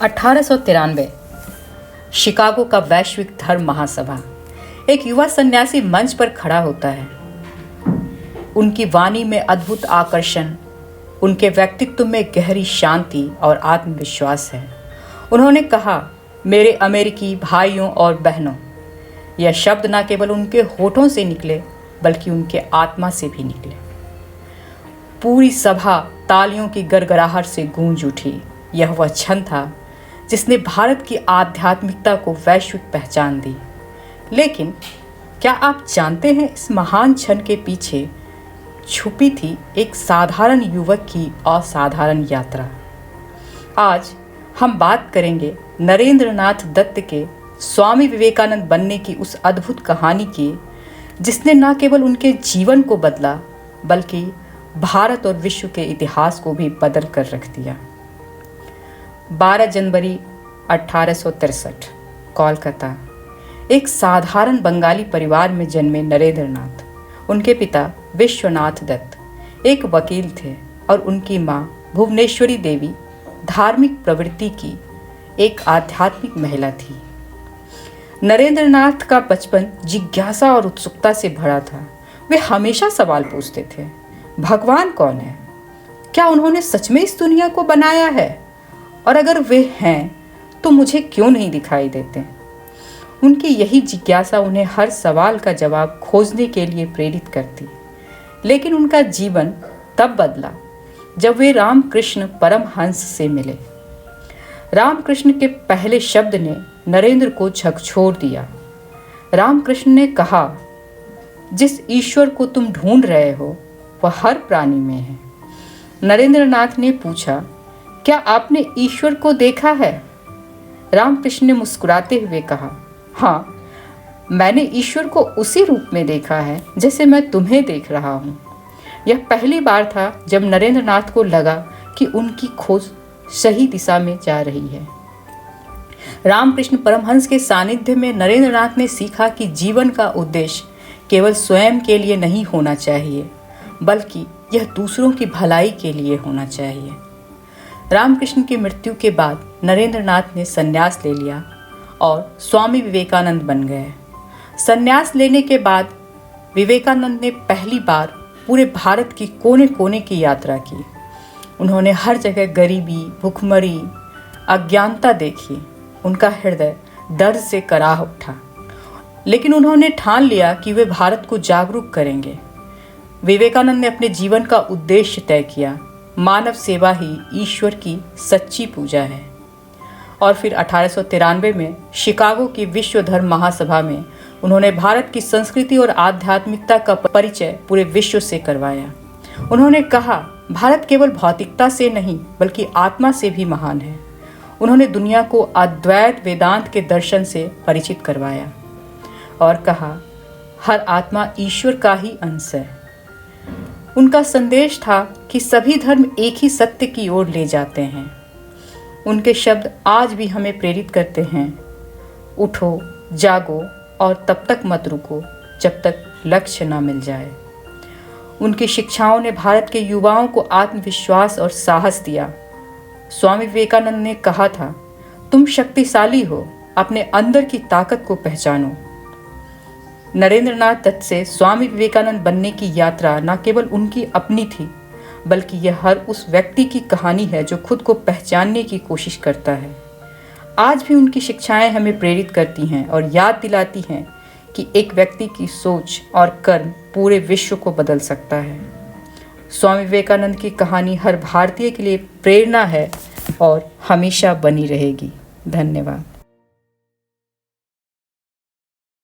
1893 Chicago का वैश्विक धर्म महासभा। एक युवा सन्यासी मंच पर खड़ा होता है। उनकी वाणी में अद्भुत आकर्षण, उनके व्यक्तित्व में गहरी शांति और आत्मविश्वास है। उन्होंने कहा, मेरे अमेरिकी भाइयों और बहनों, यह शब्द न केवल उनके होठों से निकले बल्कि उनके आत्मा से भी निकले। पूरी सभा तालियों की गड़गड़ाहट से गूंज उठी। यह वह क्षण था जिसने भारत की आध्यात्मिकता को वैश्विक पहचान दी। लेकिन क्या आप जानते हैं, इस महान क्षण के पीछे छुपी थी एक साधारण युवक की असाधारण यात्रा। आज हम बात करेंगे नरेंद्र नाथ दत्त के स्वामी विवेकानंद बनने की उस अद्भुत कहानी की, जिसने न केवल उनके जीवन को बदला बल्कि भारत और विश्व के इतिहास को भी बदल कर रख दिया। 12 जनवरी 1863 कोलकाता। एक साधारण बंगाली परिवार में जन्मे नरेंद्र नाथ, उनके पिता विश्वनाथ दत्त एक वकील थे और उनकी मां भुवनेश्वरी देवी धार्मिक प्रवृत्ति की एक आध्यात्मिक महिला थी। नरेंद्र नाथ का बचपन जिज्ञासा और उत्सुकता से भरा था। वे हमेशा सवाल पूछते थे, भगवान कौन है? क्या उन्होंने सच में इस दुनिया को बनाया है? और अगर वे हैं तो मुझे क्यों नहीं दिखाई देते? उनकी यही जिज्ञासा उन्हें हर सवाल का जवाब खोजने के लिए प्रेरित करती। लेकिन उनका जीवन तब बदला जब वे रामकृष्ण परमहंस से मिले। रामकृष्ण के पहले शब्द ने नरेंद्र को झकझोर दिया। रामकृष्ण ने कहा, जिस ईश्वर को तुम ढूंढ रहे हो वह हर प्राणी में है। नरेंद्र नाथ ने पूछा, क्या आपने ईश्वर को देखा है? रामकृष्ण ने मुस्कुराते हुए कहा, हाँ, मैंने ईश्वर को उसी रूप में देखा है जैसे मैं तुम्हें देख रहा हूँ। यह पहली बार था जब नरेंद्र नाथ को लगा कि उनकी खोज सही दिशा में जा रही है। रामकृष्ण परमहंस के सानिध्य में नरेंद्र नाथ ने सीखा कि जीवन का उद्देश्य केवल स्वयं के लिए नहीं होना चाहिए बल्कि यह दूसरों की भलाई के लिए होना चाहिए। रामकृष्ण की मृत्यु के बाद नरेंद्र नाथ ने संन्यास ले लिया और स्वामी विवेकानंद बन गए। संन्यास लेने के बाद विवेकानंद ने पहली बार पूरे भारत की कोने कोने की यात्रा की। उन्होंने हर जगह गरीबी, भूखमरी, अज्ञानता देखी। उनका हृदय दर्द से कराह उठा, लेकिन उन्होंने ठान लिया कि वे भारत को जागरूक करेंगे। विवेकानंद ने अपने जीवन का उद्देश्य तय किया, मानव सेवा ही ईश्वर की सच्ची पूजा है। और फिर 1893 में शिकागो की विश्व धर्म महासभा में उन्होंने भारत की संस्कृति और आध्यात्मिकता का परिचय पूरे विश्व से करवाया। उन्होंने कहा, भारत केवल भौतिकता से नहीं बल्कि आत्मा से भी महान है। उन्होंने दुनिया को अद्वैत वेदांत के दर्शन से परिचित करवाया और कहा, हर आत्मा ईश्वर का ही अंश है। उनका संदेश था कि सभी धर्म एक ही सत्य की ओर ले जाते हैं। उनके शब्द आज भी हमें प्रेरित करते हैं, उठो, जागो और तब तक मत रुको जब तक लक्ष्य न मिल जाए। उनकी शिक्षाओं ने भारत के युवाओं को आत्मविश्वास और साहस दिया। स्वामी विवेकानंद ने कहा था, तुम शक्तिशाली हो, अपने अंदर की ताकत को पहचानो। नरेंद्र नाथ दत्त से स्वामी विवेकानंद बनने की यात्रा न केवल उनकी अपनी थी बल्कि यह हर उस व्यक्ति की कहानी है जो खुद को पहचानने की कोशिश करता है। आज भी उनकी शिक्षाएं हमें प्रेरित करती हैं और याद दिलाती हैं कि एक व्यक्ति की सोच और कर्म पूरे विश्व को बदल सकता है। स्वामी विवेकानंद की कहानी हर भारतीय के लिए प्रेरणा है और हमेशा बनी रहेगी। धन्यवाद।